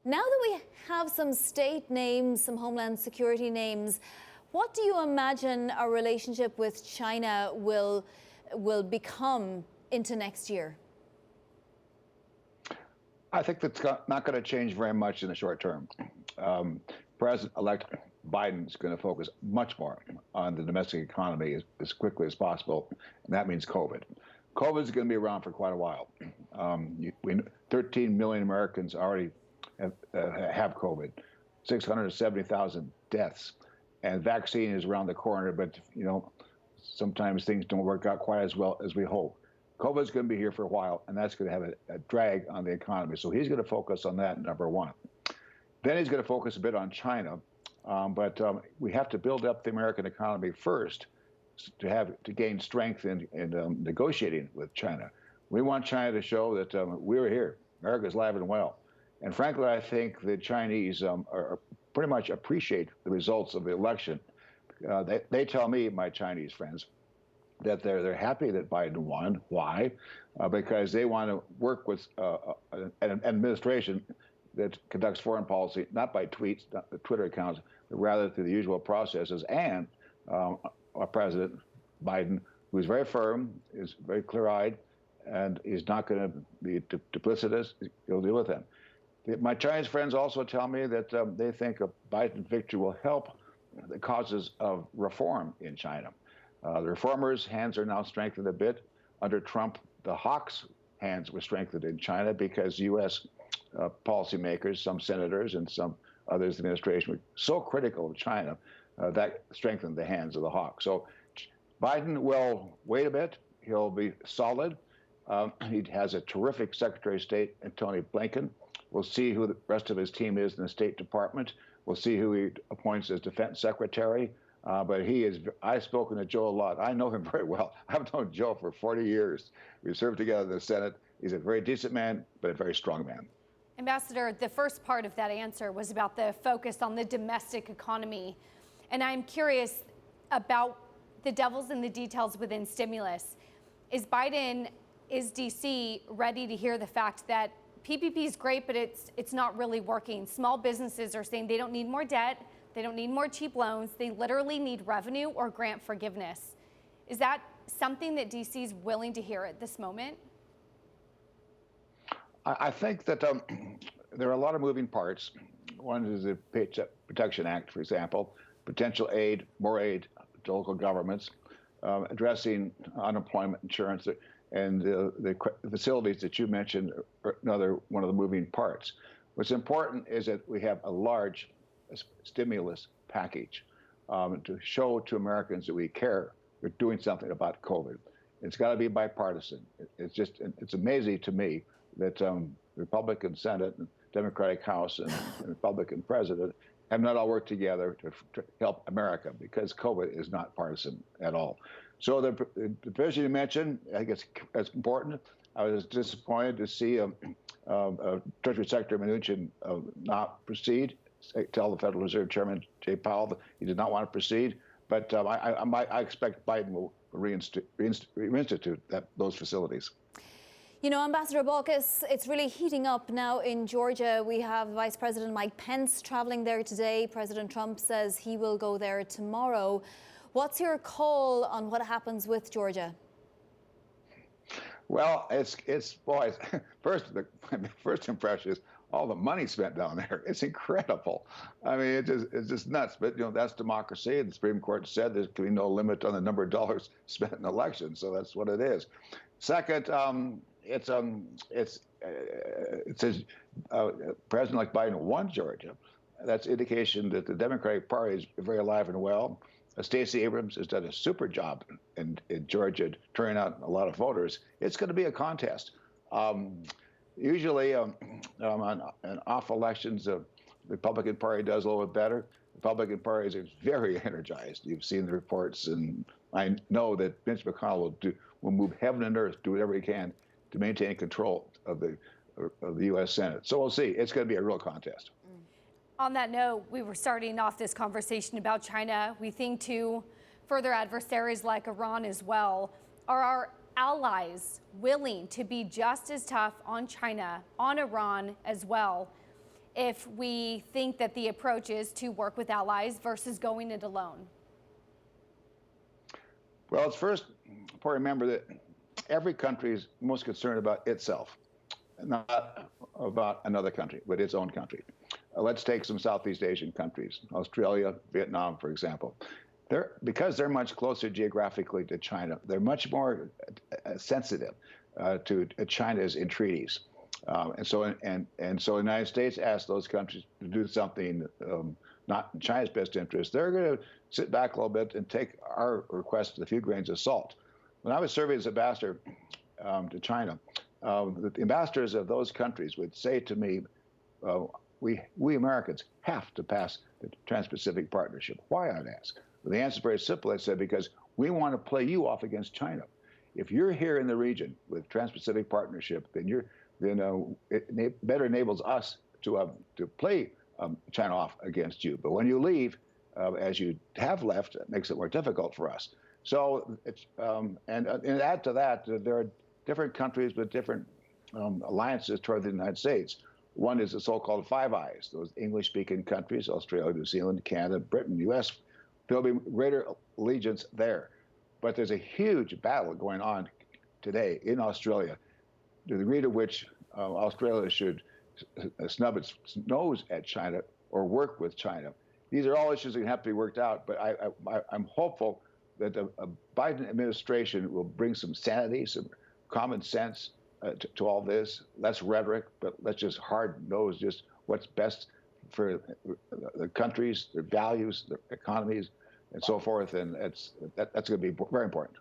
Now that we have some state names, some homeland security names, what do you imagine our relationship with China will become into next year? I think that's not going to change very much in the short term. President-elect Biden is going to focus much more on the domestic economy as quickly as possible, and that means COVID. COVID is going to be around for quite a while. 13 million Americans already have COVID, 670,000 deaths, and vaccine is around the corner, but sometimes things don't work out quite as well as we hope. COVID is going to be here for a while, and that's going to have a drag on the economy. So he's going to focus on that, number one. Then he's going to focus a bit on China, but we have to build up the American economy first to gain strength in negotiating with China. We want China to show that we're here. America's alive and well. And frankly, I think the Chinese are pretty much appreciate the results of the election. They tell me, my Chinese friends, that they're happy that Biden won. Why? Because they want to work with an administration that conducts foreign policy, not by tweets, not the Twitter accounts, but rather through the usual processes, and our President Biden, who's very firm, is very clear-eyed, and is not going to be duplicitous. He'll deal with them. My Chinese friends also tell me that they think a Biden victory will help the causes of reform in China. The reformers' hands are now strengthened a bit. Under Trump, the hawks' hands were strengthened in China because U.S. Policymakers, some senators and some others in the administration were so critical of China that strengthened the hands of the hawks. So Biden will wait a bit. He'll be solid. He has a terrific Secretary of State, Tony Blinken. We'll see who the rest of his team is in the State Department. We'll see who he appoints as Defense Secretary. But I've spoken to Joe a lot. I know him very well. I've known Joe for 40 years. We served together in the Senate. He's a very decent man, but a very strong man. Ambassador, the first part of that answer was about the focus on the domestic economy. And I'm curious about the devil's in the details within stimulus. Is D.C. ready to hear the fact that PPP is great, but it's not really working? Small businesses are saying they don't need more debt. They don't need more cheap loans. They literally need revenue or grant forgiveness. Is that something that D.C. is willing to hear at this moment? I think that there are a lot of moving parts. One is the Paycheck Protection Act, for example, potential aid, more aid to local governments, addressing unemployment insurance, and the facilities that you mentioned are another one of the moving parts. What's important is that we have a large stimulus package to show to Americans that we care. We're doing something about COVID. It's got to be bipartisan. It's amazing to me that Republican Senate and Democratic House and Republican President have not all worked together to help America, because COVID is not partisan at all. So the provision you mentioned, I guess that's important. I was disappointed to see Treasury Secretary Mnuchin not proceed. Tell the Federal Reserve Chairman Jay Powell that he did not want to proceed. But I expect Biden will reinstitute those facilities. Ambassador Baucus, it's really heating up now in Georgia. We have Vice President Mike Pence traveling there today. President Trump says he will go there tomorrow. What's your call on what happens with Georgia? Well, it's boys. The first impression is all the money spent down there. It's incredible. I mean, it's just nuts. But that's democracy. The Supreme Court said there can be no limit on the number of dollars spent in elections. So that's what it is. Second, it says President-elect Biden won Georgia. That's indication that the Democratic Party is very alive and well. Stacey Abrams has done a super job in Georgia, turning out a lot of voters. It's going to be a contest. Usually, on off elections, the Republican Party does a little bit better. The Republican Party is very energized. You've seen the reports, and I know that Mitch McConnell will move heaven and earth, do whatever he can to maintain control of the U.S. Senate. So we'll see. It's going to be a real contest. On that note, we were starting off this conversation about China. We think to further adversaries like Iran as well. Are our allies willing to be just as tough on China, on Iran as well? if we think that the approach is to work with allies versus going it alone? Well, it's first important to remember that every country is most concerned about itself, not about another country, but its own country. Let's take some Southeast Asian countries, Australia, Vietnam, for example. Because they're much closer geographically to China, they're much more sensitive to China's entreaties. And so the United States asked those countries to do something not in China's best interest. They're going to sit back a little bit and take our request with a few grains of salt. When I was serving as ambassador to China, the ambassadors of those countries would say to me, we Americans have to pass the Trans-Pacific Partnership. Why, I'd ask? Well, the answer is very simple. I said, because we want to play you off against China. If you're here in the region with Trans-Pacific Partnership, then it better enables us to play China off against you. But when you leave, as you have left, it makes it more difficult for us. So, and add to that, there are different countries with different alliances toward the United States. One is the so-called Five Eyes, those English-speaking countries, Australia, New Zealand, Canada, Britain, U.S. There'll be greater allegiance there. But there's a huge battle going on today in Australia, to the degree to which Australia should snub its nose at China or work with China. These are all issues that have to be worked out, but I'm hopeful that the Biden administration will bring some sanity, some common sense to all this, less rhetoric, but let's just hard nose just what's best for the countries, their values, their economies, and so forth. And that's going to be very important.